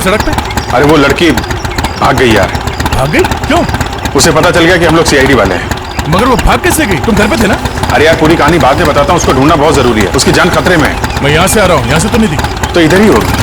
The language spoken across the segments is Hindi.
सड़क पे? अरे वो लड़की भाग गई यार। भाग गई? क्यों? उसे पता चल गया कि हम लोग सीआईडी वाले हैं। मगर वो भाग कैसे गई? तुम घर पे थे ना? अरे यार पूरी कहानी बाद में बताता हूँ, उसको ढूंढना बहुत जरूरी है, उसकी जान खतरे में है। मैं यहाँ से आ रहा हूँ, यहाँ से तो नहीं दिखी। तो इधर ही होगी।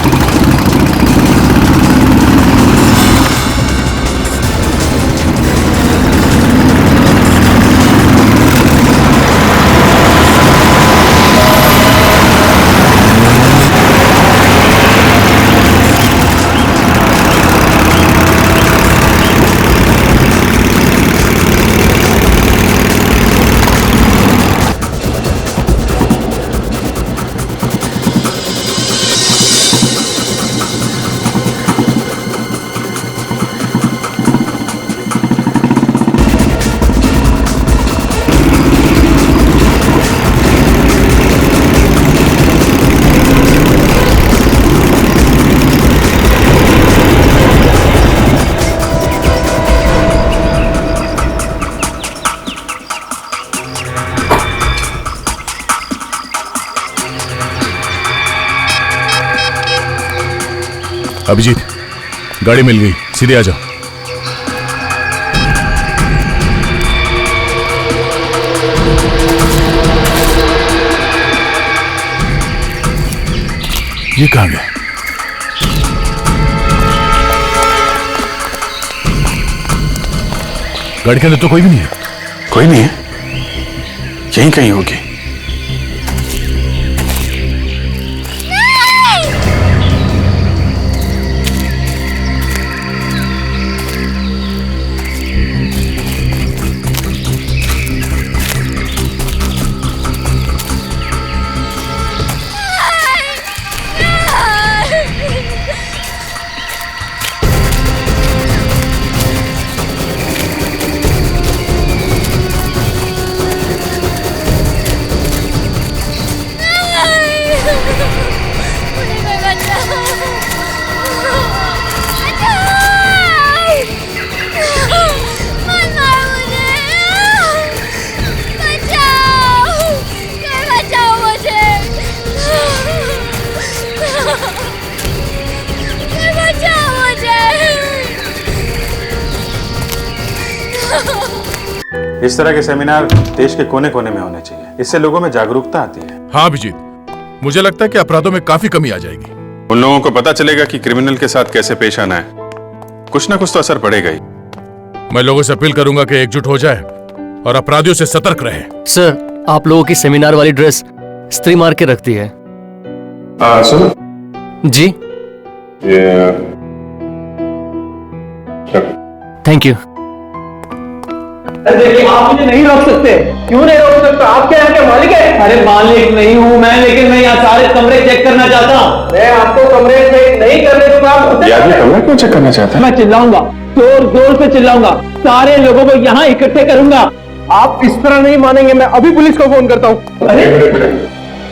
अभिजीत, गाड़ी मिल गई, सीधे आ जाओ। ये कहाँ गए? गाड़ी के अंदर तो कोई भी नहीं है। कोई नहीं है? यहीं कहीं होगी। इस तरह के सेमिनार देश के कोने कोने में होने चाहिए, इससे लोगों में जागरूकता आती है। हाँ अभिजीत, मुझे लगता है कि अपराधों में काफी कमी आ जाएगी। उन लोगों को पता चलेगा कि क्रिमिनल के साथ कैसे पेश आना है। कुछ ना कुछ तो असर पड़ेगा ही। मैं लोगों से अपील करूंगा कि एकजुट हो जाए और अपराधियों से सतर्क रहे। सर, आप लोगों की सेमिनार वाली ड्रेस स्त्री मार के रखती है। सुनो जी, थैंक यू। देखिए, आप मुझे नहीं रोक सकते। क्यों नहीं रोक सकता? आप क्या यहाँ के मालिक है? अरे मालिक नहीं हूँ मैं, लेकिन मैं यहाँ सारे कमरे चेक करना चाहता हूँ। मैं आपको कमरे चेक नहीं करने दूंगा। कमरा क्यों चेक करना चाहता है? मैं चिल्लाऊंगा, जोर जोर से चिल्लाऊंगा, सारे लोगों को यहाँ इकट्ठे करूंगा। आप इस तरह नहीं मानेंगे। मैं अभी पुलिस को फोन करता हूँ। अरे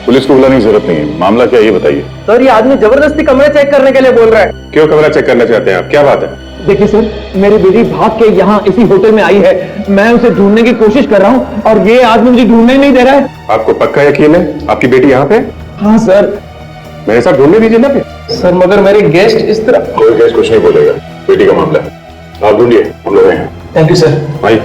पुलिस को बुलाने की जरूरत नहीं है। मामला क्या है ये बताइए। सर, ये आदमी जबरदस्ती कमरे चेक करने के लिए बोल रहा है। क्यों कमरा चेक करना चाहते हैं आप? क्या बात है? देखिए सर, मेरी बेटी भाग के यहाँ इसी होटल में आई है। मैं उसे ढूंढने की कोशिश कर रहा हूँ और ये आदमी मुझे ढूंढने नहीं दे रहा है। आपको पक्का यकीन है आपकी बेटी यहाँ पे? हाँ सर। मेरे साथ ढूंढने दीजिए ना फिर। सर मगर मेरे गेस्ट इस तरह। कोई गेस्ट कुछ नहीं बोलेगा, बेटी का मामला है। आप ढूंढिए, हम लोग हैं। Thank you sir. भाई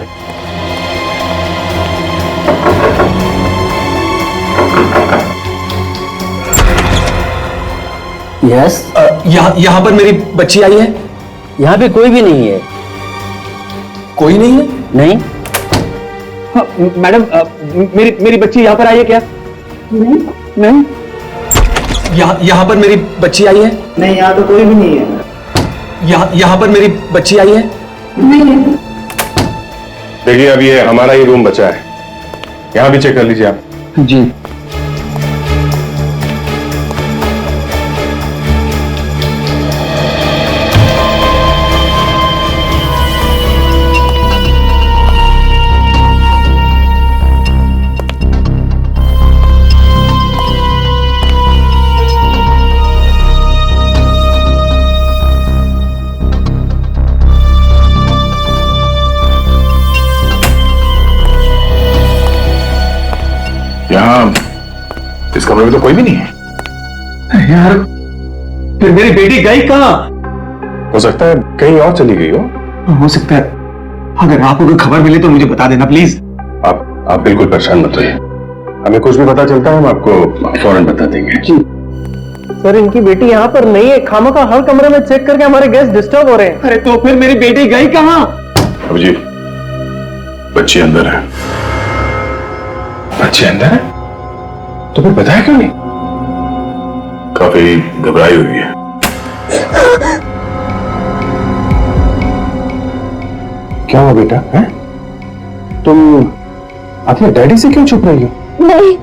यस, यहाँ पर मेरी बच्ची आई है। यहाँ पे कोई भी नहीं है। कोई नहीं है? नहीं। हाँ, मैडम, मेरी बच्ची यहाँ पर आई है क्या? नहीं। यहाँ पर मेरी बच्ची आई है? नहीं, यहाँ तो कोई भी नहीं है। यहाँ पर मेरी बच्ची आई है? नहीं। देखिए, अब ये हमारा ही रूम बचा है, यहाँ भी चेक कर लीजिए आप। जी। यहाँ इस कमरे में तो कोई भी नहीं है। यार, फिर मेरी बेटी गई कहाँ? हो सकता है कहीं और चली गई हो सकता है। अगर आपको कोई खबर मिले तो मुझे बता देना प्लीज। आप बिल्कुल परेशान मत होइए, हमें कुछ भी पता चलता है हम आपको फौरन बता देंगे। जी सर इनकी बेटी यहाँ पर नहीं है, खामखा हर कमरे में चेक करके हमारे गेस्ट डिस्टर्ब हो रहे हैं। अरे तो फिर मेरी बेटी गई कहाँ? अब जी बच्ची अंदर है। बच्ची अंदर है तो फिर बताया क्यों नहीं? काफी घबराई हुई है। क्या हुआ बेटा है? तुम अपने डैडी से क्यों छुप रही हो? नहीं,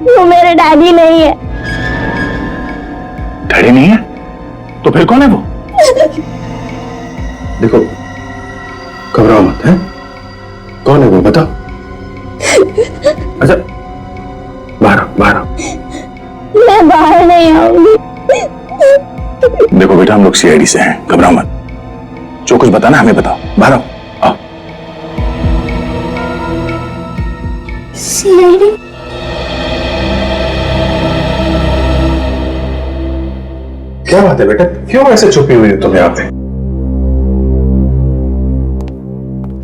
वो मेरे डैडी नहीं है। डैडी नहीं है तो फिर कौन है वो? देखो घबराओ मत है, कौन है वो बताओ। अच्छा बाहर आओ। मैं बाहर नहीं आऊंगी। देखो बेटा हम लोग सीआईडी से हैं, घबराओ मत, जो कुछ बताना हमें बताओ, बाहर आओ। सीआईडी? क्या बात है बेटा, क्यों ऐसे छुपी हुई हो तुम यहाँ पे?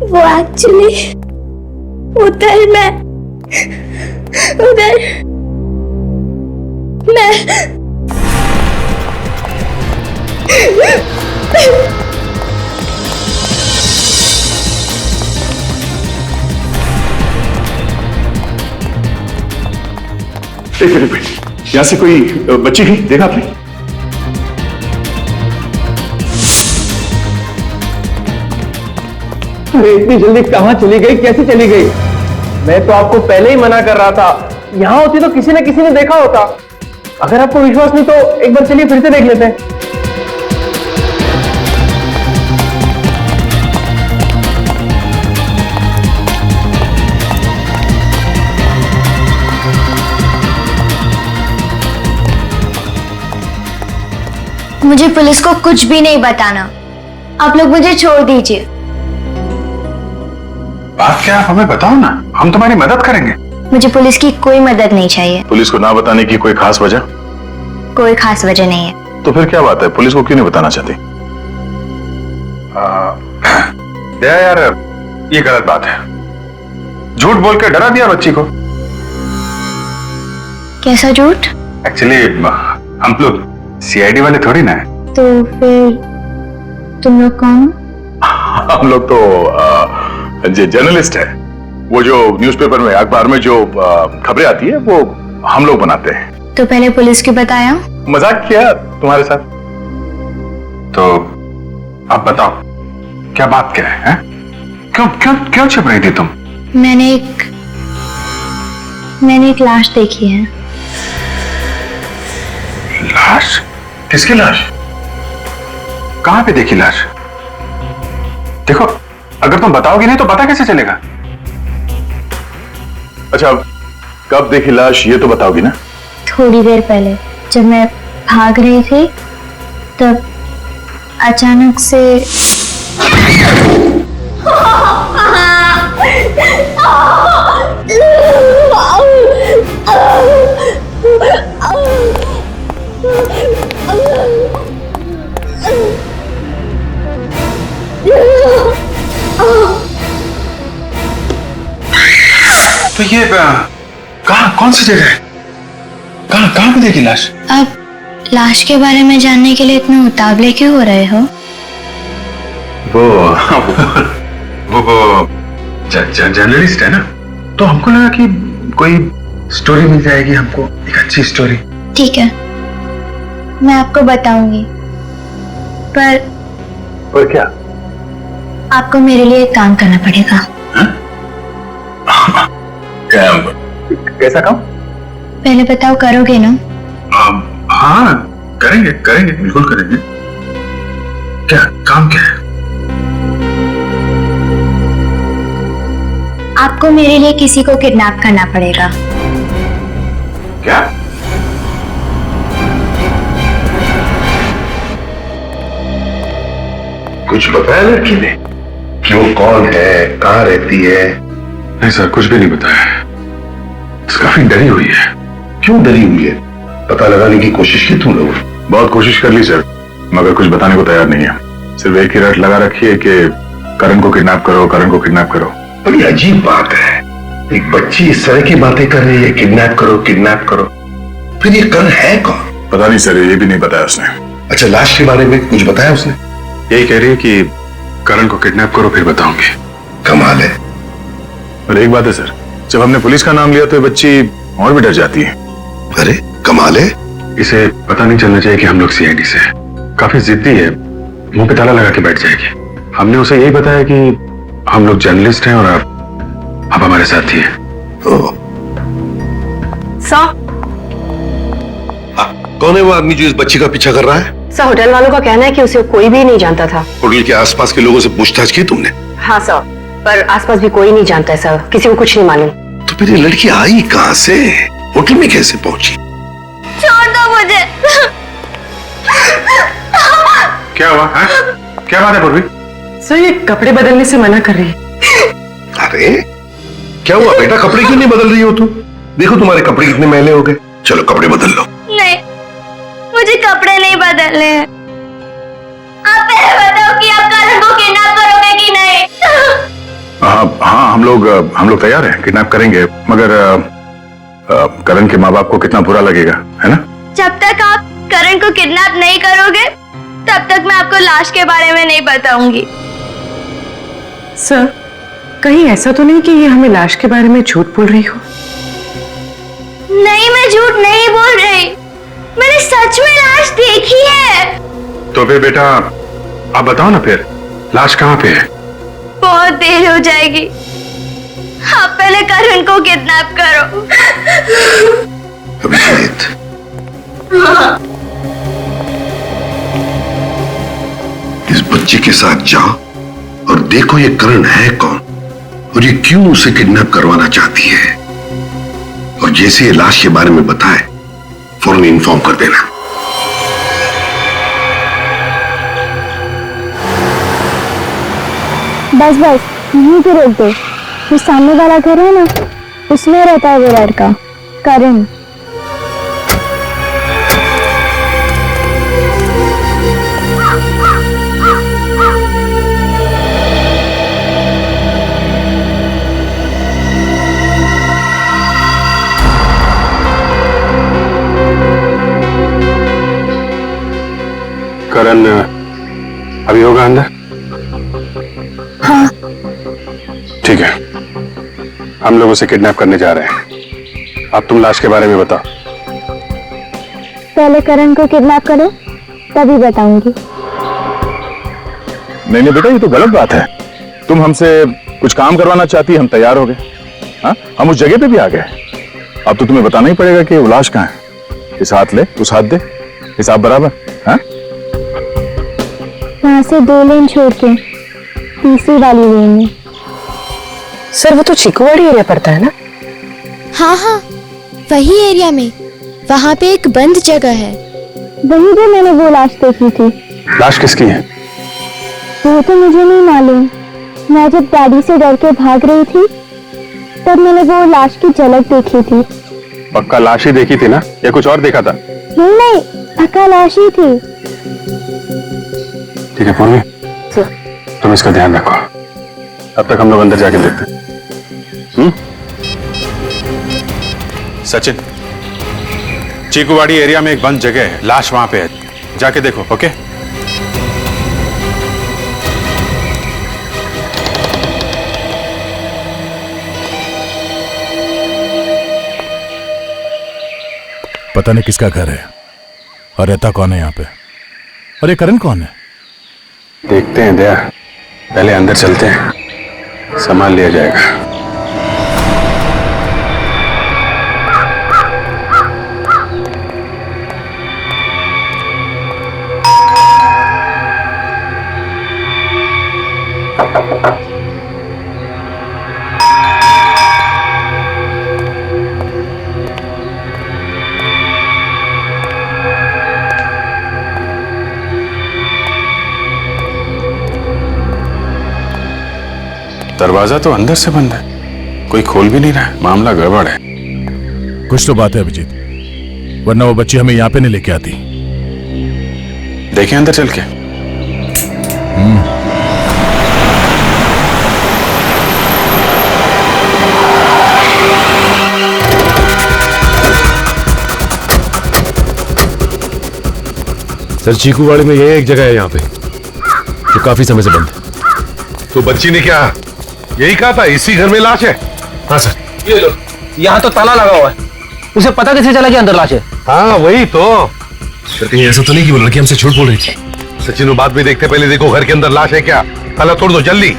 वो एक्चुअली उधर मैं एक मिनट, यहाँ से कोई बच्ची गई देखा आपने? अरे इतनी जल्दी कहाँ चली गई, कैसे चली गई? मैं तो आपको पहले ही मना कर रहा था, यहाँ होती तो किसी न किसी ने देखा होता। अगर आपको विश्वास नहीं तो एक बार चलिए फिर से देख लेते हैं। मुझे पुलिस को कुछ भी नहीं बताना। आप लोग मुझे छोड़ दीजिए। बात क्या है हमें बताओ ना, हम तुम्हारी मदद करेंगे। मुझे पुलिस की कोई मदद नहीं चाहिए। पुलिस को ना बताने की कोई खास वजह? कोई खास वजह नहीं है। तो फिर क्या बात है, पुलिस को क्यों नहीं बताना चाहती? दया यार ये गलत बात है, झूठ बोल के डरा दिया बच्ची को। कैसा झूठ? एक्चुअली हम लोग सीआईडी वाले थोड़ी ना है। तो फिर तुम लोग कौन? हम लोग तो जर्नलिस्ट है, वो जो न्यूज़पेपर में अखबार में जो खबरें आती है वो हम लोग बनाते हैं। तो पहले पुलिस क्यों बताया? मजाक किया तुम्हारे साथ। तो अब बताओ क्या बात क्या है? क्यों क्यों क्यों छिप रही थी तुम? मैंने एक लाश देखी है। लाश? किसकी लाश? कहां पे देखी लाश? देखो अगर तुम बताओगी नहीं तो पता कैसे चलेगा? अच्छा कब देखी लाश ये तो बताओगी ना? थोड़ी देर पहले जब मैं भाग रही थी तब अचानक से तो ये कहां, कौन सी जगह है? कहां पे देखी लाश? अब लाश के बारे में जानने के लिए इतने उतावले क्यों हो रहे हो? वो जर्नलिस्ट है ना, तो हमको लगा कि कोई स्टोरी मिल जाएगी हमको, एक अच्छी स्टोरी। ठीक है मैं आपको बताऊंगी, पर क्या? आपको मेरे लिए एक काम करना पड़ेगा। कैसा काम? पहले बताओ करोगे ना? हाँ करेंगे बिल्कुल करेंगे। क्या काम क्या है? आपको मेरे लिए किसी को किडनैप करना पड़ेगा। क्या? कुछ बताया लड़की ने कि वो कौन है, कहाँ रहती है? नहीं सर कुछ भी नहीं बताया। काफी डरी हुई है। क्यों डरी हुई है? पता लगाने की कोशिश की तुम लोग? बहुत कोशिश कर ली सर, मगर कुछ बताने को तैयार नहीं है। सिर्फ एक ही रट लगा रखी है कि करण को किडनैप करो, करण को किडनैप करो। बड़ी अजीब बात है, एक बच्ची इस तरह की बातें कर रही है, किडनैप करो किडनैप करो। फिर ये करण है कौन? पता नहीं सर, ये भी नहीं बताया उसने। अच्छा, लाश के बारे में कुछ बताया उसने? यही कह रही है कि करण को किडनैप करो फिर बताऊंगी। कमाल है। और एक बात है सर, जब हमने पुलिस का नाम लिया तो ये बच्ची और भी डर जाती है। अरे कमाल है। इसे पता नहीं चलना चाहिए कि हम लोग सीआईडी से हैं। काफी जिद्दी है, मुंह पे ताला लगा के बैठ जाएगी। हमने उसे यही बताया कि हम लोग जर्नलिस्ट हैं और आप हमारे साथी हैं। कौन है वो आदमी जो इस बच्ची का पीछा कर रहा है? सर, होटल वालों का कहना है कि उसे कोई भी नहीं जानता था। होटल के आसपास के लोगों से पूछताछ की तुमने? हाँ सर, पर आसपास भी कोई नहीं जानता है सर, किसी को कुछ नहीं मालूम। तो फिर ये लड़की आई कहाँ से? होटल में कैसे पहुंची? छोड़ दो मुझे। क्या हुआ है? क्या बात है पूर्वी? सर, ये कपड़े बदलने से मना कर रही है। अरे क्या हुआ बेटा, कपड़े क्यों नहीं बदल रही हो तुम? देखो तुम्हारे कपड़े कितने मैले हो गए। चलो कपड़े बदल लो। नहीं, मुझे कपड़े नहीं बदलने हैं। आप पहले बताओ कि आप करण को किडनैप करोगे कि नहीं? हाँ, हम लोग तैयार हैं, किडनैप करेंगे। मगर करण के माँ बाप को कितना बुरा लगेगा, है ना? जब तक आप करण को किडनैप नहीं करोगे तब तक मैं आपको लाश के बारे में नहीं बताऊंगी। सर, कहीं ऐसा तो नहीं कि ये हमें लाश के बारे में झूठ बोल रही हो? नहीं, मैं झूठ नहीं बोल रही, मैंने सच में लाश देखी है। तो फिर बेटा आप बताओ ना, फिर लाश कहाँ पे है? बहुत देर हो जाएगी, आप पहले करण को किडनैप करो। अभिजीत, इस बच्चे के साथ जाओ और देखो ये करण है कौन और ये क्यों उसे किडनैप करवाना चाहती है। और जैसे ये लाश के बारे में बताए फौरन इन्फॉर्म कर देना। बस यहीं पे रोक दो। जो सामने वाला घर है ना, उसमें रहता है वो लड़का करण। करण अभी होगा अंदर? हाँ। ठीक है, हम लोग उसे किडनैप करने जा रहे हैं। अब तुम लाश के बारे में बताओ। पहले करण को किडनैप करो, तभी बताऊंगी। नहीं बेटा, ये तो गलत बात है। तुम हमसे कुछ काम करवाना चाहती, हम तैयार हो गए। हाँ, हम उस जगह पे भी आ गए। अब तो तुम्हें बताना ही पड़ेगा कि वो लाश कहाँ है। इस हाथ ले, उस हाथ दे, हिसाब बराबर। हाँ, वहां से 2 लेन छोड़ के तीसरी वाली लेन में। सर, वो तो चिकुवाड़ी एरिया पड़ता है ना? हाँ, वही एरिया में। वहाँ पे एक बंद जगह है। वहीं पे मैंने वो लाश देखी थी। लाश किसकी है? वो तो मुझे नहीं मालूम। मैं जब गाड़ी से डर के भाग रही थी तब मैंने वो लाश की झलक देखी थी। पक्का लाश ही देखी थी ना, या कुछ और देखा था? नहीं, पक्का लाश ही थी। ठीक है पूर्वी, तुम इसका ध्यान रखो। अब तक हम लोग अंदर जाके देखते हैं। सचिन, चीकुवाड़ी एरिया में एक बंद जगह है, लाश वहां पे है, जाके देखो। ओके? पता नहीं किसका घर है और रहता कौन है यहाँ पे, और ये करण कौन है? देखते हैं दया, पहले अंदर चलते हैं, संभाल लिया जाएगा। दरवाजा तो अंदर से बंद है, कोई खोल भी नहीं रहा है। मामला गड़बड़ है। कुछ तो बात है अभिजीत, वरना वो बच्ची हमें यहाँ पे नहीं लेके आती। देखें अंदर चल के। सर चीकूवाड़ी में ये एक जगह है यहाँ पे जो काफी समय से बंद है। तो बच्ची ने क्या यही कहा था इसी घर में लाश है? हाँ सर। ये लो, यहाँ तो ताला लगा हुआ है, उसे पता कैसे चला कि अंदर लाश है? हाँ वही तो। सर कहीं ऐसा तो नहीं कि वो लड़की हमसे झूठ बोल रही थी? सचिन वो बात भी देखते पहले देखो घर के अंदर लाश है क्या। ताला तोड़ दो जल्दी।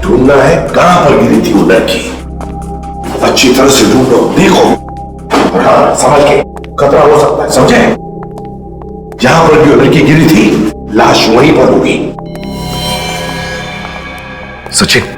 ढूंढना है कहां पर गिरी थी वो लड़की, अच्छी तरह से ढूंढो, देखो, और हाँ समझ के, खतरा हो सकता है, समझे? जहां पर भी वो लड़की गिरी थी लाश वहीं पर होगी। सचिन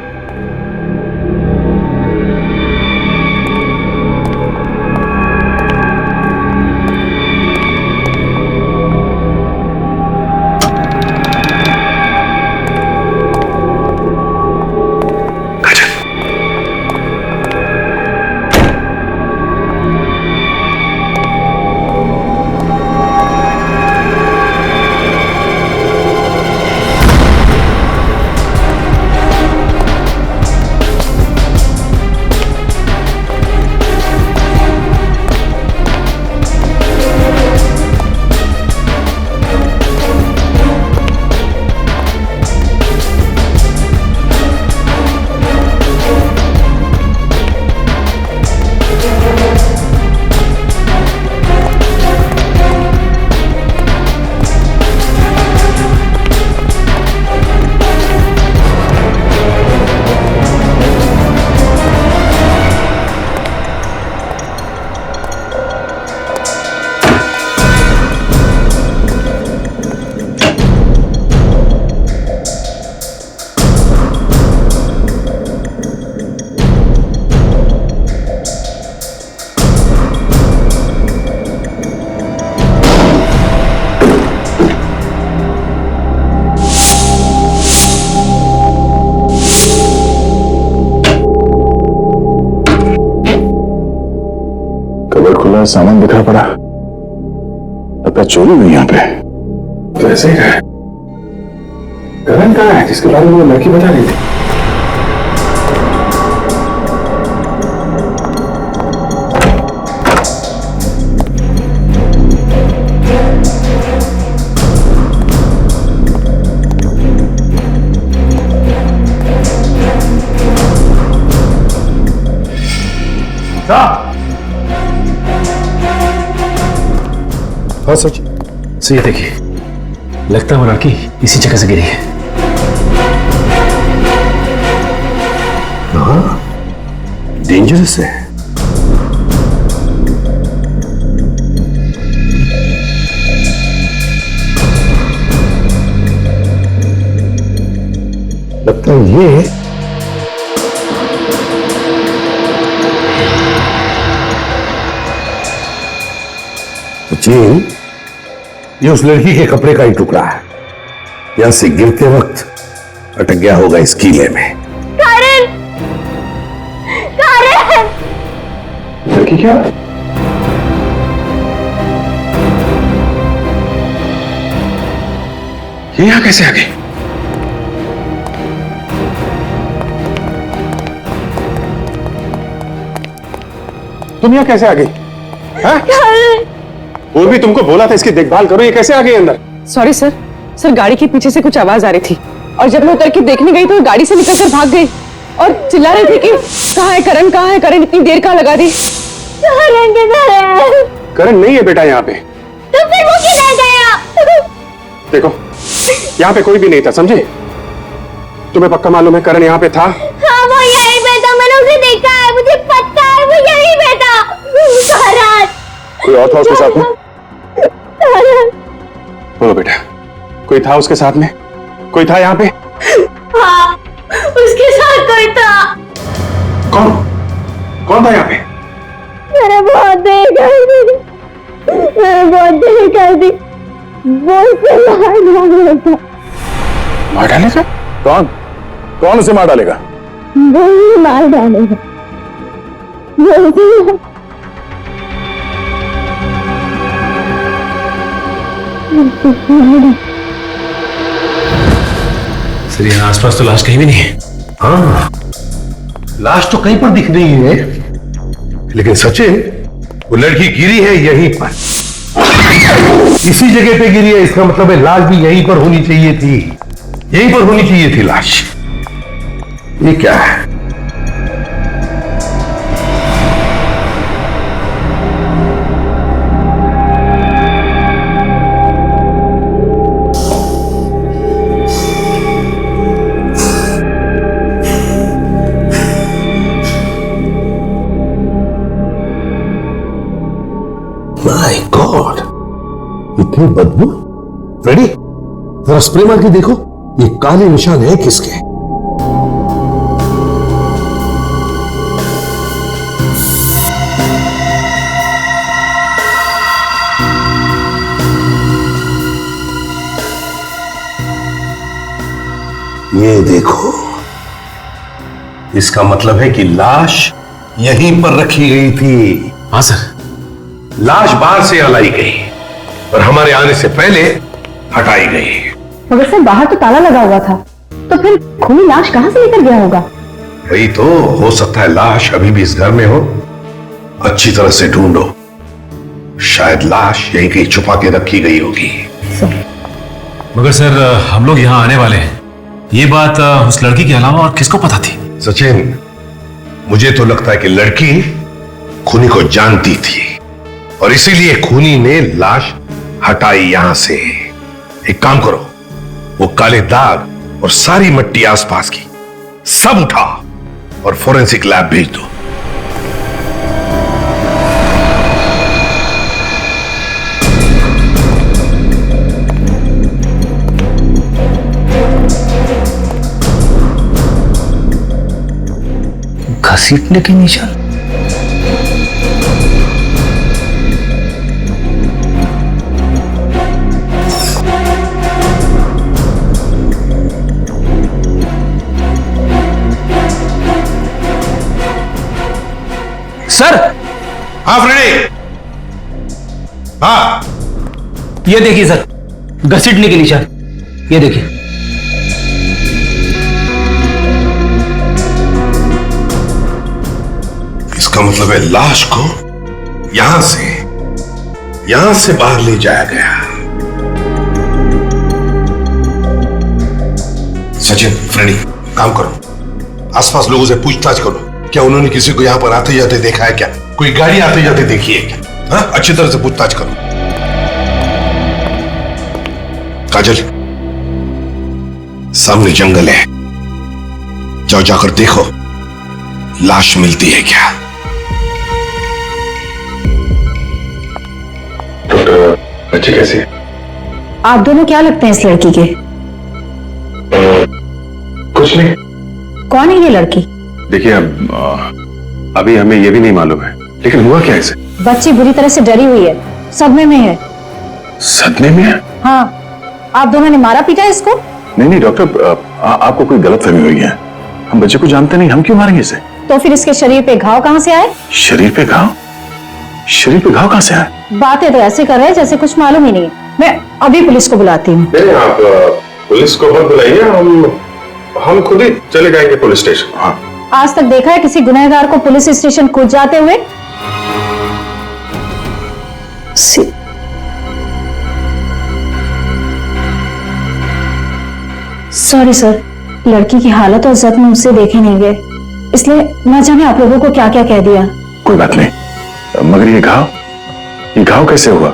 खुला सामान बिखरा पड़ा, लगता चोरी हुई यहाँ पे। तो ऐसे ही है। करण कहाँ है जिसके बारे में वो लड़की बता रही थी? हाँ सच सो ये देखिए, लगता है वो लड़की इसी जगह से गिरी है। हाँ, डेंजरस है। लगता है ये सचिन, ये उस लड़की के कपड़े का ही टुकड़ा है, यहां से गिरते वक्त अटक गया होगा इस कीले में। करण! करण! लड़की क्या? ये यहां कैसे आ गई? तुम यहां कैसे आ गई? वो भी तुमको बोला था इसकी देखभाल करो, ये कैसे आ गई अंदर? सॉरी सर, गाड़ी के पीछे से कुछ आवाज आ रही थी और जब मैं उतर के देखने गई तो गाड़ी से निकलकर भाग गई और चिल्ला रही थी कि कहाँ है करण, कहाँ है करण, इतनी देर कहाँ लगा दी। करण नहीं है बेटा यहाँ पे। तो देखो यहाँ पे कोई भी नहीं था, समझे? तुम्हें पक्का मालूम है करण यहाँ पे था? हाँ वो यहीं पे था, मैंने उसे देखा है, मुझे पता है वो यहीं पे था। कोई और था उसके साथ में? बोलो बेटा, कोई था उसके साथ में? कोई था यहाँ पे? हाँ उसके साथ कोई था। कौन? कौन था यहाँ पे? मैंने बहुत देर कर दी, मैंने बहुत देर कर दी। वो उसे मार डालेगा। मार डालेगा? कौन? कौन उसे मार डालेगा? वो ही मार डालेगा। सर यहाँ आसपास तो लाश कहीं भी नहीं है। हाँ, लाश तो कहीं पर दिख रही है, लेकिन सचिन वो लड़की गिरी है यहीं पर, इसी जगह पे गिरी है। इसका मतलब है लाश भी यहीं पर होनी चाहिए थी, यहीं पर होनी चाहिए थी लाश। ये क्या है? माय गॉड, इतनी बदबू। रेडी, जरा स्प्रे मार के देखो, ये काले निशान है किसके? ये देखो, इसका मतलब है कि लाश यहीं पर रखी गई थी। हाँ सर। लाश बाहर से लाई गई और हमारे आने से पहले हटाई गई। मगर सर बाहर तो ताला लगा हुआ था, तो फिर खूनी लाश कहां से लेकर गया होगा? वही तो, हो सकता है लाश अभी भी इस घर में हो। अच्छी तरह से ढूंढो, शायद लाश यहीं कहीं छुपा के रखी गई होगी। मगर सर हम लोग यहाँ आने वाले हैं, ये बात उस लड़की के अलावा और किसको पता थी? सचिन, मुझे तो लगता है कि लड़की खूनी को जानती थी और इसीलिए खूनी ने लाश हटाई यहां से। एक काम करो, वो काले दाग और सारी मट्टी आसपास की सब उठा और फोरेंसिक लैब भेज दो। घसीटने के निशान। सर। हाँ फ्रेडी। हाँ, ये देखिए सर, घसीटने के निशान, ये देखिए। इसका मतलब है लाश को यहां से बाहर ले जाया गया। सचिन, फ्रेडी, काम करो, आसपास लोगों से पूछताछ करो, क्या उन्होंने किसी को यहां पर आते जाते देखा है? क्या कोई गाड़ी आते जाते देखी है क्या? हाँ, अच्छी तरह से पूछताछ करो। काजल, सामने जंगल है, जाओ जाकर देखो लाश मिलती है क्या। बच्ची कैसी है? आप दोनों क्या लगते हैं इस लड़की के? कुछ नहीं। कौन है ये लड़की? देखिए अभी हमें ये भी नहीं मालूम है, लेकिन हुआ क्या इसे? बच्ची बुरी तरह से डरी हुई है, सदमे में है। सदमे में है? हाँ, आप दोनों ने मारा पीटा इसको? नहीं डॉक्टर, आपको कोई गलतफहमी हुई है। हम बच्चे को जानते नहीं, हम क्यों मारेंगे इसे? तो फिर इसके शरीर पे घाव कहां से आए? शरीर पे घाव? शरीर पे घाव कहां से आए? बातें तो ऐसे कर रहे हैं जैसे कुछ मालूम ही नहीं। मैं अभी पुलिस को बुलाती हूँ। नहीं, आप पुलिस को मत बुलाइए, हम खुद ही चले जाएंगे पुलिस स्टेशन। हाँ। आज तक देखा है किसी गुनहगार को पुलिस स्टेशन कूद जाते हुए? सॉरी सर, लड़की की हालत और जख्म मुझसे देखे नहीं गए, इसलिए न जाने आप लोगों को क्या क्या कह दिया। कोई बात नहीं, मगर ये घाव कैसे हुआ?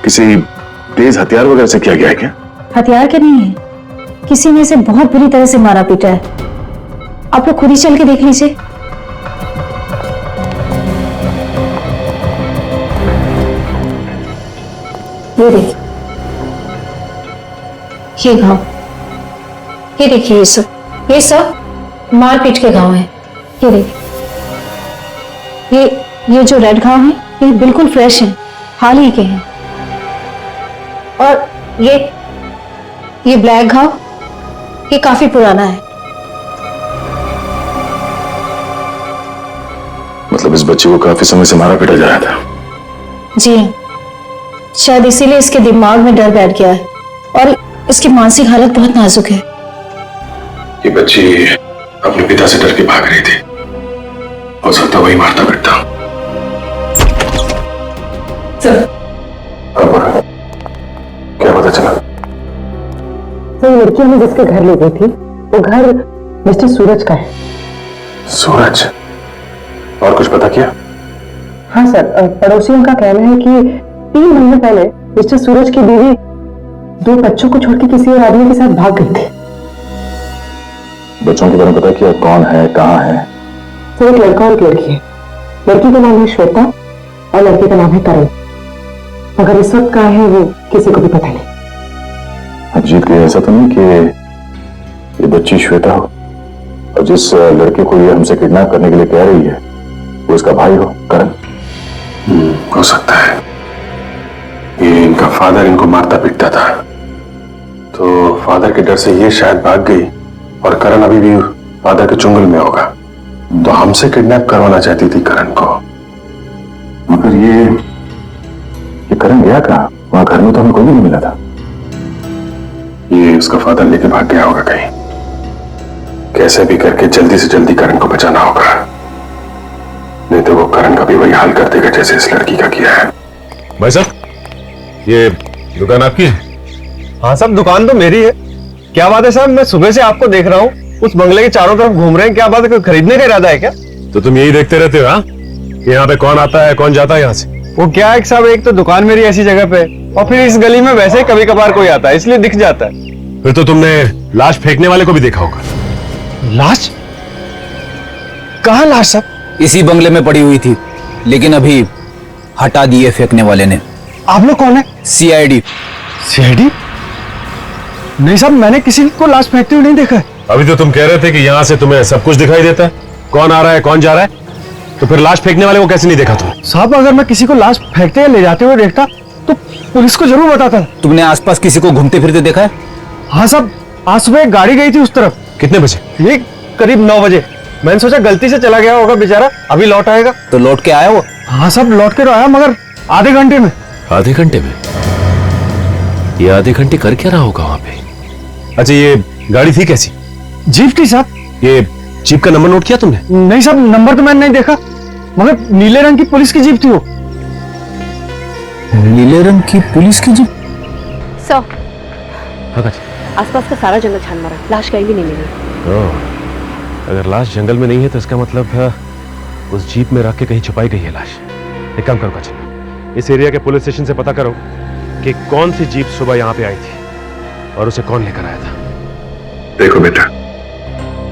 किसी तेज हथियार वगैरह से किया गया है क्या? हथियार के नहीं है, किसी ने इसे बहुत बुरी तरह से मारा पीटा है। आप लोग खुद ही चल के देख लीजिए। ये देखिए, ये घाव, ये देखिए, ये सब मारपीट के घाव हैं। ये देखिए, ये जो रेड घाव हैं, ये बिल्कुल फ्रेश हैं, हाल ही के हैं। और ये ब्लैक घाव, ये काफी पुराना है। मतलब इस बच्चे को काफी समय से मारा पीटा जा रहा था। जी हाँ, शायद इसीलिए इसके दिमाग में डर बैठ गया है और इसकी मानसिक हालत बहुत नाजुक है। ये बच्ची अपने पिता से डर के भाग रही थी, हो सकता वही मारता पीटता। सर, क्या पता चला? सर, लड़की हमें जिसके घर ले गई थी, वो घर मिस्टर सूरज का है। सूरज? और कुछ पता किया? हाँ सर, पड़ोसियों का कहना है कि 3 महीने पहले मिस्टर सूरज की बीवी 2 बच्चों को छोड़ के किसी और आदमी के साथ भाग गई थी। बच्चों के बारे में पता किया? कौन है, कहाँ है? सर, एक लड़का और एक लड़की है। लड़की का नाम है श्वेता और लड़के का नाम है करण। मगर इस वक्त कहाँ है वो किसी को भी पता नहीं। अजीत के ऐसा तो नहीं कि ये बच्ची श्वेता हो और जिस लड़के को ये हमसे किडनैप करने के लिए कह रही है वो इसका भाई हो, करण? हो सकता है। ये इनका फादर इनको मारता पीटता था, तो फादर के डर से ये शायद भाग गई और करण अभी भी फादर के चुंगल में होगा, तो हमसे किडनैप करवाना चाहती थी करण को। मगर ये करण गया कहाँ? वहां घर में तो हमें कोई भी नहीं मिला था। ये उसका फादर लेके भाग गया होगा कहीं। कैसे भी करके जल्दी से जल्दी करण को बचाना होगा, नहीं तो वो करण का भी वही हाल कर देगा जैसे इस लड़की का किया है। भाई साहब, ये दुकान आपकी है? हाँ साहब, दुकान तो मेरी है। क्या बात है साहब, मैं सुबह से आपको देख रहा हूँ, उस बंगले के चारों तरफ घूम रहे हैं। क्या बात है, कोई खरीदने का इरादा है क्या? तो तुम यही देखते रहते हो? हाँ, कि यहाँ पे कौन आता है कौन जाता है यहाँ से? वो क्या है साहब, एक तो दुकान मेरी ऐसी जगह पे और फिर इस गली में वैसे ही कभी कभार कोई आता है, इसलिए दिख जाता है। फिर तो तुमने लाश फेंकने वाले को भी देखा होगा। लाश? कहाँ लाश साहब? इसी बंगले में पड़ी हुई थी, लेकिन अभी हटा दिए फेंकने वाले ने। आप लोग कौन है? सीआईडी। सीआईडी? नहीं साहब, मैंने किसी को लाश फेंकते हुए नहीं देखा है। अभी तो तुम कह रहे थे कि यहाँ से तुम्हें सब कुछ दिखाई देता है, कौन आ रहा है कौन जा रहा है, तो फिर लाश फेंकने वाले को कैसे नहीं देखा तुमने? साहब, अगर मैं किसी को लाश फेंकते या ले जाते हुए देखता तो पुलिस को जरूर बताता। तुमने आसपास किसी को घूमते फिरते देखा है? हाँ साहब, आज सुबह एक गाड़ी गई थी उस तरफ। कितने बजे? ये करीब 9 बजे। मैंने सोचा गलती से चला गया होगा बेचारा, अभी लौट आएगा। तो लौट के आया वो? हाँ साहब, लौट के तो आया, मगर आधे घंटे में। आधे घंटे में? ये आधे घंटे कर क्या रहा होगा वहां पे? अच्छा, ये गाड़ी थी कैसी? जीप थी साहब। ये जीप का नंबर नोट किया तुमने? नहीं साहब, नंबर तो मैंने नहीं देखा, मगर नीले रंग की पुलिस की जीप थी वो। नीले रंग की पुलिस की जीप? सर, हाँ, आसपास का सारा जंगल छान मारा, लाश कहीं भी नहीं मिली। अगर लाश जंगल में नहीं है तो इसका मतलब है उस जीप में रख के कहीं छुपाई गई है लाश। एक काम करो काजल, इस एरिया के पुलिस स्टेशन से पता करो कि कौन सी जीप सुबह यहाँ पे आई थी और उसे कौन लेकर आया था। देखो बेटा,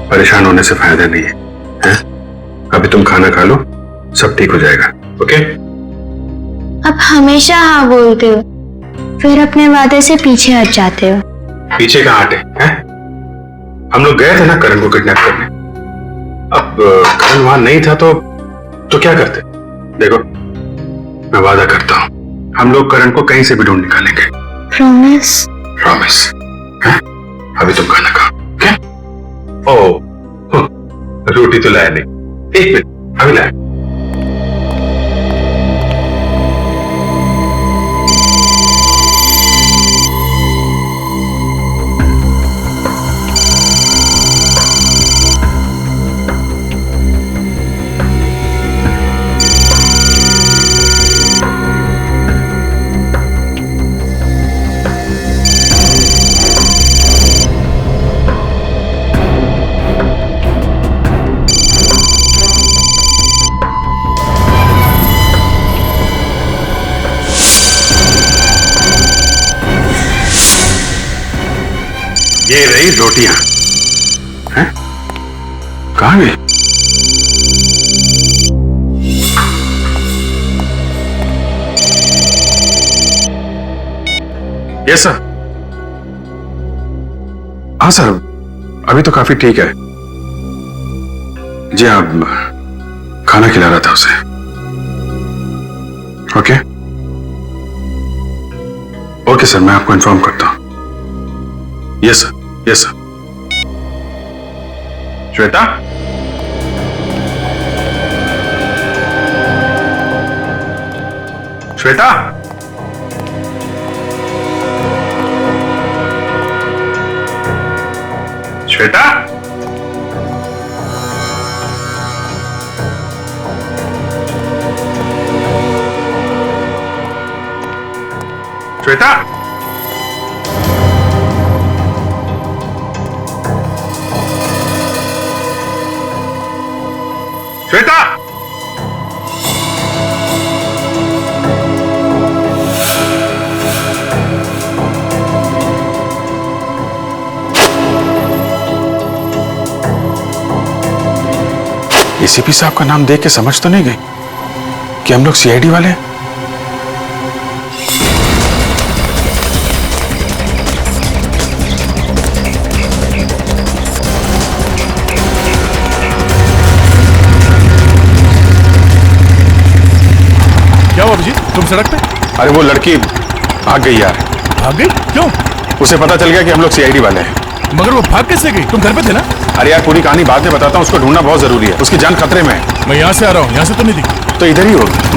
परेशान होने से फायदा नहीं है, हैं? अभी तुम खाना खा लो, सब ठीक हो जाएगा। ओके? आप हमेशा हाँ बोलते हो, फिर अपने वादे से पीछे हट जाते हो। पीछे कहाँ हटे हैं? हम लोग गए थे ना करण को किडनैप करने। अब करण वहां नहीं था तो क्या करते? देखो, मैं वादा करता हूं, हम लोग करण को कहीं से भी ढूंढ निकालेंगे। प्रॉमिस? प्रॉमिस। अभी तुम खाना खाओ। ओके? ओह, रोटी तो लाया नहीं। 1 मिनट, अभी लाया। ये रही रोटियां। हैं? कहां गई? Yes sir. हाँ सर, अभी तो काफी ठीक है जी। आप खाना खिला रहा था उसे। ओके ओके सर, मैं आपको इन्फॉर्म करता हूं। Yes sir, yes sir. Shweta, Shweta, Shweta, Shweta, Shweta, ACP साहब का नाम देख के समझ तो नहीं गई कि हम लोग सीआईडी वाले हैं? क्या हुआ अभिजीत, तुम सड़क पे? अरे वो लड़की भाग गई यार। भाग गई? क्यों? उसे पता चल गया कि हम लोग सीआईडी वाले हैं। मगर वो भाग कैसे गई? तुम घर पे थे ना? अरे यार पूरी कहानी बाद में बताता हूँ, उसको ढूंढना बहुत जरूरी है, उसकी जान खतरे में है। मैं यहाँ से आ रहा हूँ, यहाँ से तो नहीं दिखी। तो इधर ही होगी।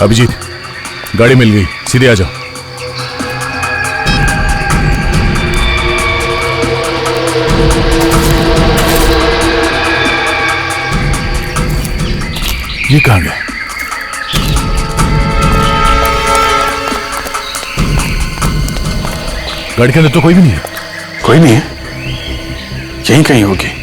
अभिजीत, गाड़ी मिल गई, सीधे आ जाओ। ये कहां गए? गाड़ी के अंदर तो कोई भी नहीं है। कोई नहीं है? यहीं कहीं होगी।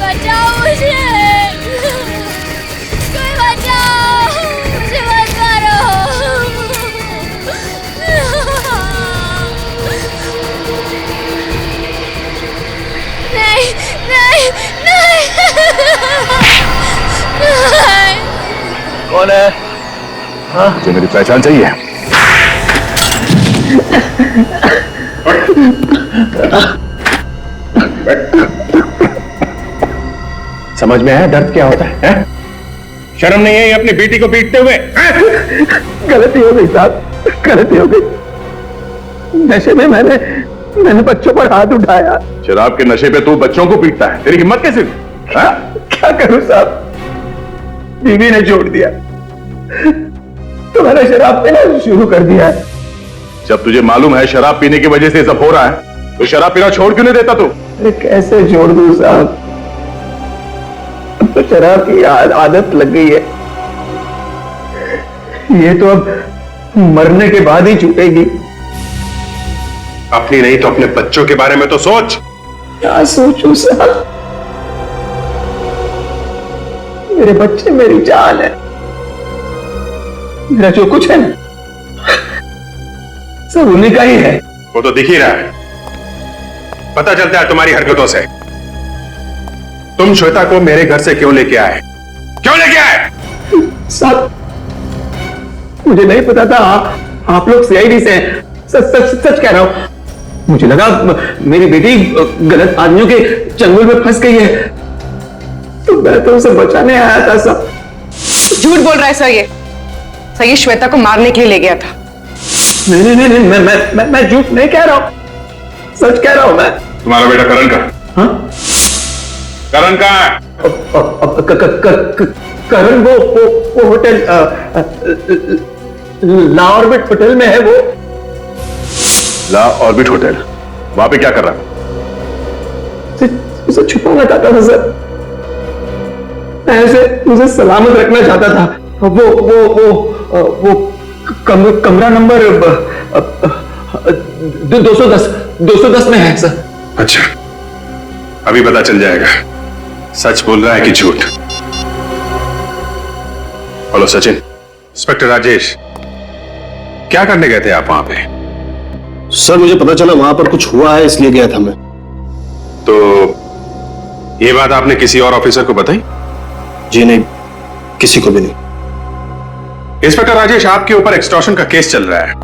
बचाओ मुझे, कोई बचाओ मुझे, मत मारो। नहीं नहीं नहीं, नहीं। कौन है? हाँ? मुझे मेरी पहचान चाहिए। समझ में आया दर्द क्या होता है? शर्म नहीं है ये अपनी बेटी को पीटते हुए? गलती हो गई साहब, गलती हो गई। नशे में मैंने मैंने बच्चों पर हाथ उठाया। शराब के नशे पे तू बच्चों को पीटता है, तेरी हिम्मत कैसे हुई? हाँ? क्या करूं साहब, बीवी ने छोड़ दिया तो मैंने शराब पीना शुरू कर दिया है। जब तुझे मालूम है शराब पीने की वजह से ये सब हो रहा है, तो शराब पीना छोड़ क्यों नहीं देता तू? अरे कैसे छोड़ दूं साहब, अब तो शराब की आदत लग गई है। ये तो अब मरने के बाद ही छूटेगी। अपनी नहीं तो अपने बच्चों के बारे में तो सोच। क्या सोचूं साहब, मेरे बच्चे मेरी जान है। मेरा जो कुछ है ना सब उन्हीं का ही है। वो तो दिख ही रहा है, पता चलता है तुम्हारी हरकतों से। तुम श्वेता को मेरे घर से क्यों लेके आए? क्यों लेके आए? साहब मुझे नहीं पता था आप लोग सीआईडी से हैं। सच सच सच कह रहा हूं, मुझे लगा मेरी बेटी गलत आदमियों के चंगुल में फंस गई है, तो मैं तो उसे बचाने आया था साहब। झूठ बोल रहा है सर, ये श्वेता को मारने के लिए ले गया था। नहीं नहीं नहीं, मैं झूठ नहीं कह रहा हूं, सच कह रहा हूं मैं। तुम्हारा बेटा करण का? हाँ? करण कहाँ है? करण वो होटल ला ऑर्बिट होटल में है। वो ला ऑर्बिट होटल, वहां पे क्या कर रहा है? उसे छुपाना चाहता था सर, ऐसे उसे सलामत रखना चाहता था। वो कमरा नंबर 210 में है सर। अच्छा, अभी पता चल जाएगा सच बोल रहा है कि झूठ। हेलो सचिन, इंस्पेक्टर राजेश, क्या करने गए थे आप वहां पे? सर मुझे पता चला वहां पर कुछ हुआ है, इसलिए गया था मैं। तो ये बात आपने किसी और ऑफिसर को बताई? जी नहीं, किसी को भी नहीं। इंस्पेक्टर राजेश, आपके ऊपर एक्सटॉर्शन का केस चल रहा है,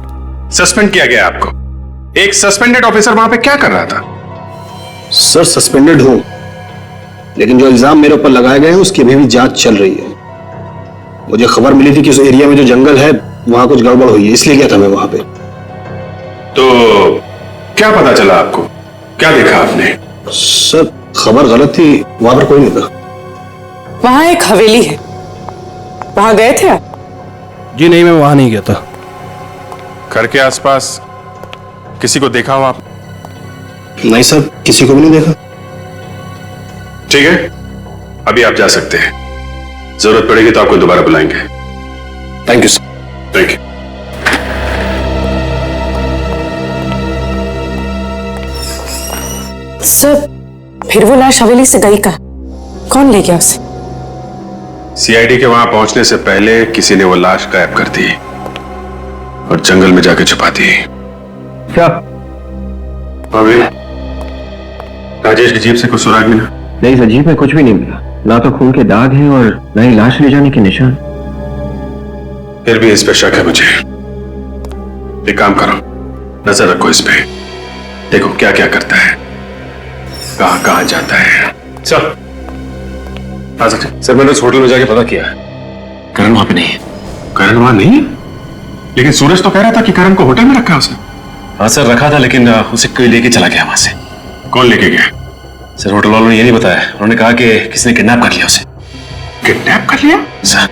सस्पेंड किया गया आपको। एक सस्पेंडेड ऑफिसर वहां पे क्या कर रहा था? सर सस्पेंडेड हूं, लेकिन जो इल्जाम मेरे ऊपर लगाए गए हैं उसकी अभी भी जांच चल रही है। मुझे खबर मिली थी कि उस एरिया में जो जंगल है वहां कुछ गड़बड़ हुई है, इसलिए गया था मैं वहां पे। तो क्या पता चला आपको? क्या देखा आपने? सर खबर गलत थी, वहां पर कोई नहीं था। वहां एक हवेली है, वहां गए थे आप? जी नहीं, मैं वहां नहीं गया था। घर के आसपास किसी को देखा हो आप? नहीं सर, किसी को भी नहीं देखा। ठीक है, अभी आप जा सकते हैं, जरूरत पड़ेगी तो आपको दोबारा बुलाएंगे। Thank you sir. Thank you. Sir फिर वो लाश हवेली से गई कहाँ? कौन ले गया उसे? सीआईडी के वहां पहुंचने से पहले किसी ने वो लाश गायब कर दी और जंगल में जाके छुपा दी। क्या? अभी राजेश की जीप से कुछ सुराग मिला? नहीं सर, जीप में कुछ भी नहीं मिला, ना तो खून के दाग हैं और ना ही लाश ले जाने के निशान। फिर भी इस पे शक है मुझे। एक काम करो, नजर रखो इस पे, देखो क्या क्या करता है, कहां कहां जाता है। चल आ सकते। सर मैंने उस होटल में जाके पता किया है, करण वहां पे नहीं है। करण वहां नहीं है? लेकिन सूरज तो कह रहा था कि करण को होटल में रखा है उसने। हाँ सर रखा था, लेकिन उसे कोई लेके चला गया वहां से। कौन लेके गया? सर होटल वालों ने ये नहीं बताया, उन्होंने कहा कि किसी ने किडनैप कर लिया उसे। किडनैप कर लिया? सर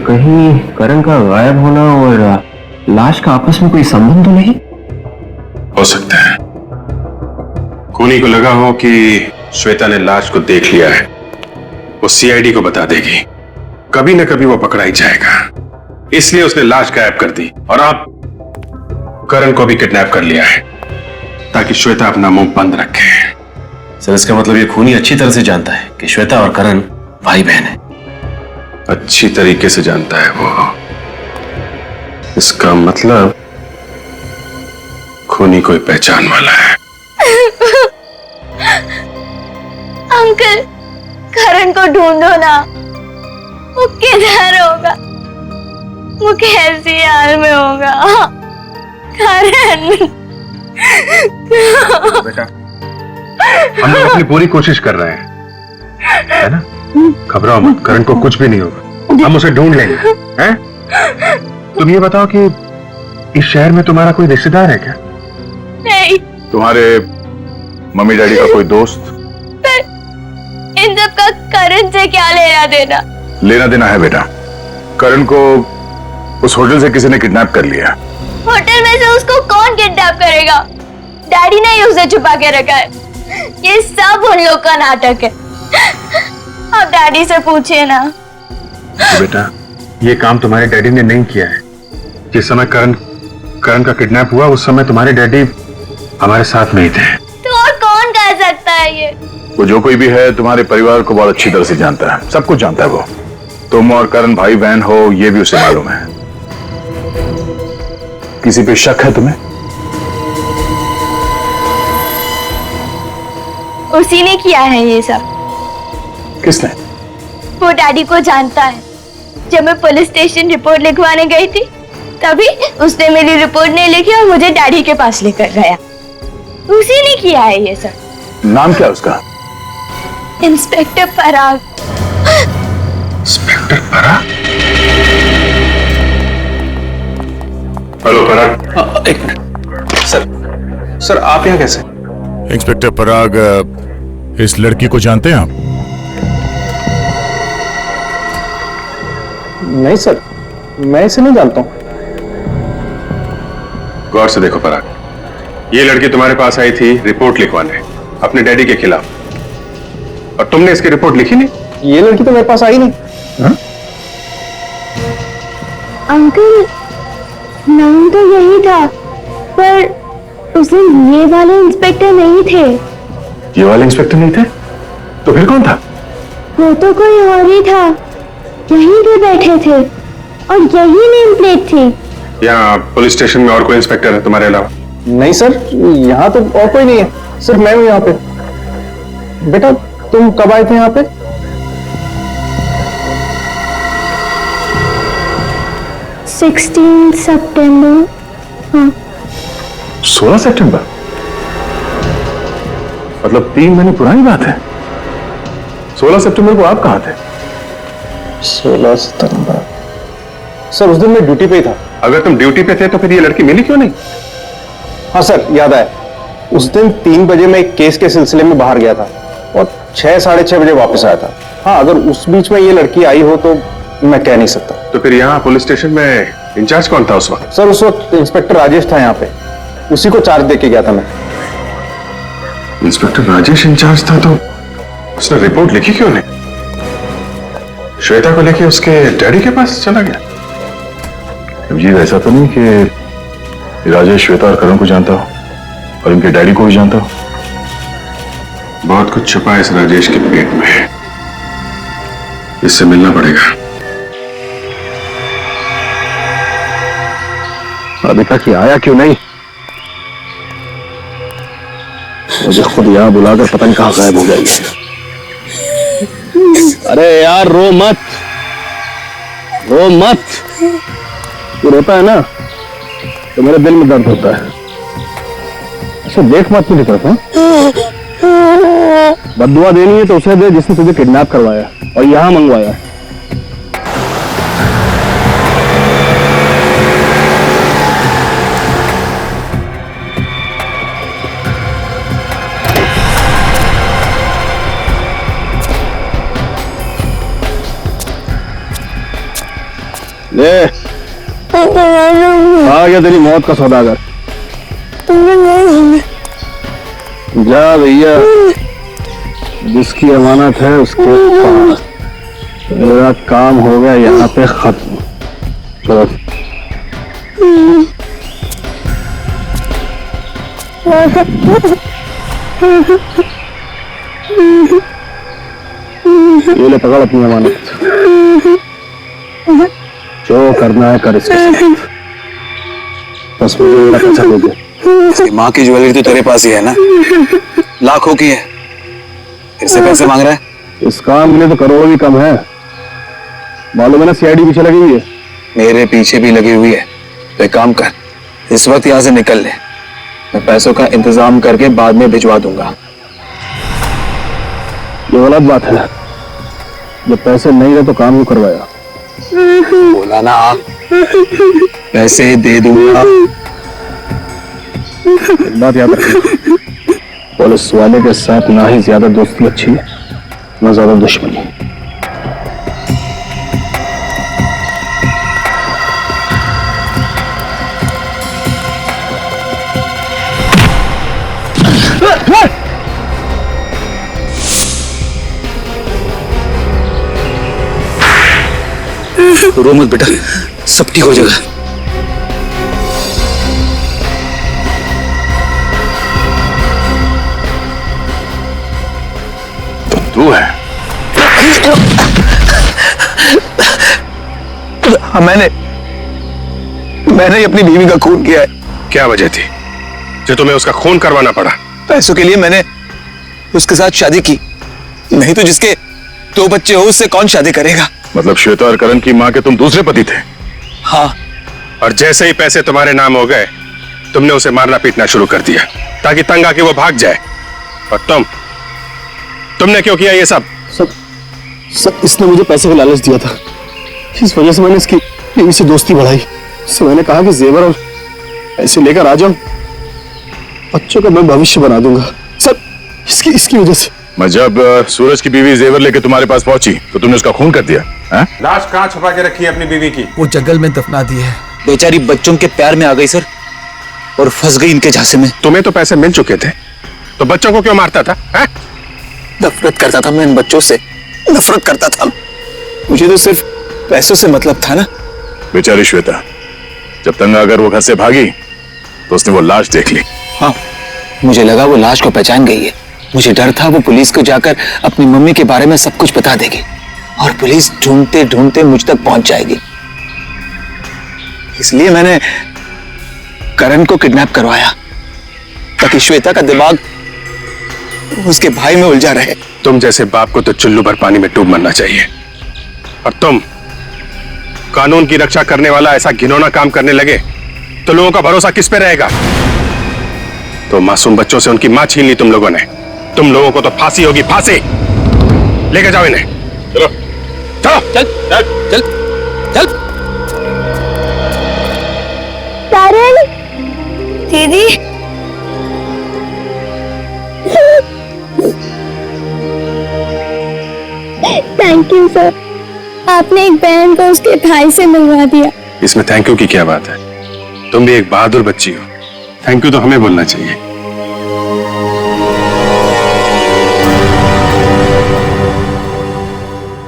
कहीं करण का गायब होना और लाश का आपस में कोई संबंध तो नहीं? हो सकता है खूनी को लगा हो कि श्वेता ने लाश को देख लिया है, वो सीआईडी को बता देगी, कभी न कभी वो पकड़ा ही जाएगा, इसलिए उसने लाश गायब कर दी और अब करण को भी किडनैप कर लिया है ताकि श्वेता अपना मुंह बंद रखे। सर इसका मतलब ये खूनी अच्छी तरह से जानता है कि श्वेता और करण भाई बहन है। अच्छी तरीके से जानता है वो, इसका मतलब खूनी कोई पहचान वाला है। अंकल, करण को ढूंढो ना, वो किधर होगा, वो कैसी हाल में होगा? करण बेटा, हम लोग अपनी पूरी कोशिश कर रहे हैं, है ना? घबराओ मत, करण को कुछ भी नहीं होगा, हम उसे ढूंढ लेंगे, हैं? तुम ये बताओ कि इस शहर में तुम्हारा कोई रिश्तेदार है क्या? नहीं, तुम्हारे मम्मी डैडी का कोई दोस्त? इन सब का करण से क्या लेना देना? लेना देना है बेटा। करण को उस होटल से किसी ने किडनैप कर लिया। होटल में से उसको कौन किडनैप करेगा? डैडी ने ही उसे छुपा के रखा है। ये सब उन लोग का नाटक है। आप डैडी से पूछिए ना। बेटा, ये काम तुम्हारे डैडी ने नहीं किया है। जिस समय करण का किडनैप हुआ उस समय तुम्हारे डैडी हमारे साथ में ही थे। तो और कौन कह सकता है ये? वो जो कोई भी है तुम्हारे परिवार को बहुत अच्छी तरह से जानता है, सब कुछ जानता है वो। तुम और करण भाई बहन हो ये भी उसे मालूम है। किसी पे शक है तुम्हें? उसी ने किया है ये सब। किसने? वो डैडी को जानता है। जब मैं पुलिस स्टेशन रिपोर्ट लिखवाने गई थी तभी उसने मेरी रिपोर्ट नहीं लिखी और मुझे डैडी के पास लेकर गया। उसी ने किया है ये सब। नाम क्या है उसका? इंस्पेक्टर पराग। इंस्पेक्टर पराग? हेलो पराग। एक मिनट सर आप यहाँ कैसे? इंस्पेक्टर पराग, इस लड़की को जानते हैं आप? नहीं सर, मैं इसे नहीं जानता हूँ। गौर से देखो पराग, ये लड़की तुम्हारे पास आई थी रिपोर्ट लिखवाने अपने डैडी के खिलाफ, और तुमने इसकी रिपोर्ट लिखी नहीं। ये लड़की तो मेरे पास आई नहीं। अंकल, नाम तो यही था, पर उस दिन ये वाले इंस्पेक्टर नहीं थे। ये वाले इंस्पेक्टर नहीं थे? तो फिर कौन था? वो तो कोई और ही था। यहीं पे बैठे थे और यही नेम प्लेट थी। यहाँ पुलिस स्टेशन में और कोई इंस्पेक्टर है तुम्हारे अलावा? नहीं सर, यहाँ तो और कोई नहीं है, सिर्फ मैं हूँ यहाँ पे। बेटा तुम कब आए थे यहाँ पे? सितंबर। हाँ। 16 सितंबर? मतलब 3 महीने पुरानी बात है। 16 सितंबर को आप कहाँ थे? 16 सितंबर सर, उस दिन मैं ड्यूटी पे ही था। अगर तुम ड्यूटी पे थे तो फिर ये लड़की मिली क्यों नहीं? हाँ सर, याद आया। उस दिन 3 बजे मैं एक केस के सिलसिले में बाहर गया था और 6 साढ़े 6 बजे वापस आया था। हाँ, अगर उस बीच में ये लड़की आई हो तो मैं कह नहीं सकता। तो फिर यहाँ पुलिस स्टेशन में इंचार्ज कौन था उस वक्त? सर उस वक्त इंस्पेक्टर राजेश था यहाँ पे, उसी को चार्ज देके गया था मैं। इंस्पेक्टर राजेश इंचार्ज था तो उसने रिपोर्ट लिखी क्यों नहीं? श्वेता को लेके उसके डैडी के पास चला गया? जी ऐसा तो नहीं कि राजेश श्वेता और करण को जानता हो और इनके डैडी को भी जानता हो? बहुत कुछ छुपा है इस राजेश के पेट में, इससे मिलना पड़ेगा। अभी तक ये आया क्यों नहीं? मुझे खुद यहाँ बुलाकर पता नहीं कहाँ गायब हो गया ये। अरे यार रो मत, रो मत। तू रोता है ना तो मेरे दिल में दर्द होता है। अच्छा देख मत मेरी तरफ। बद्दुआ देनी है तो उसे दे जिसने तुझे किडनैप करवाया और यहाँ मंगवाया। ले आ गया तेरी मौत का सौदागर। जा भैया, जिसकी अमानत है उसके पास। मेरा काम हो गया यहाँ पे खत्म। चलो ये ले पकड़ अपनी अमानत, जो करना है कर इसके साथ। बस मुझे मेरा पैसा दे दे। माँ की ज्वेलरी तो तेरे पास ही है ना, लाखों की है, फिर से पैसे मांग रहा है? इस काम के लिए तो करोड़ भी कम है। मालूम है ना सीआईडी पीछे लगी हुई है। मेरे पीछे भी लगी हुई है। तो एक काम कर, इस वक्त यहाँ से निकल ले, मैं पैसों का इंतजाम करके बाद में भिजवा दूंगा। ये गलत बात है, जब पैसे नहीं रहे तो काम क्यों करवाया? बोला ना, पैसे दे दूंगा। एक बात याद रखना, पुलिस वाले के साथ ना ही ज्यादा दोस्ती अच्छी है, ना ज्यादा दुश्मनी। रो मत बेटा, सब ठीक हो जाएगा। तू है? हाँ, मैंने ही अपनी बीवी का खून किया है। क्या वजह थी जो तुम्हें उसका खून करवाना पड़ा? पैसों के लिए मैंने उसके साथ शादी की, नहीं तो जिसके 2 बच्चे हो उससे कौन शादी करेगा। मतलब श्वेता और करण की मां के तुम दूसरे पति थे? हाँ। और जैसे ही पैसे तुम्हारे नाम हो गए, तुमने उसे मारना पीटना शुरू कर दिया ताकि तंग आके वो भाग जाए। और तुमने क्यों किया ये सब? सब इसने मुझे पैसे का लालच दिया था, इस वजह से मैंने इसकी बीवी से दोस्ती बढ़ाई। इससे मैंने कहा कि जेवर और पैसे लेकर आ जाओ, बच्चों का मैं भविष्य बना दूंगा। सब इसकी वजह से। मैं जब सूरज की बीवी जेवर लेके तुम्हारे पास पहुंची तो तुमने उसका खून कर दिया है? लाश कहाँ छुपा के रखी है अपनी बीवी की? वो जंगल में दफना दी है। बेचारी बच्चों के प्यार में आ गई सर, और फंस गई इनके झांसे में। तुम्हें तो पैसे मिल चुके थे, तो बच्चों को क्यों मारता था? नफरत करता था मैं इन बच्चों से, नफरत करता था। मुझे तो सिर्फ पैसों से मतलब था ना। बेचारी श्वेता, जब तंग आकर वो घर से भागी तो उसने वो लाश देख ली। हाँ, मुझे लगा वो लाश को पहचान गई है। मुझे डर था वो पुलिस को जाकर अपनी मम्मी के बारे में सब कुछ बता देगी और पुलिस ढूंढते ढूंढते मुझ तक पहुंच जाएगी। इसलिए मैंने करण को किडनैप करवाया ताकि श्वेता का दिमाग उसके भाई में उलझा रहे। तुम जैसे बाप को तो चुल्लू भर पानी में डूब मरना चाहिए, और तुम कानून की रक्षा करने वाला ऐसा घिनौना काम करने लगे तो लोगों का भरोसा किस पे रहेगा? तो मासूम बच्चों से उनकी मां छीन ली तुम लोगों ने। तुम लोगों को तो फांसी होगी, फांसी। लेके जाओ इन्हें। चलो चलो चल चल चल चल। करण दीदी, थैंक यू सर, आपने एक बहन को उसके भाई से मिलवा दिया। इसमें थैंक यू की क्या बात है? तुम भी एक बहादुर बच्ची हो, थैंक यू तो हमें बोलना चाहिए।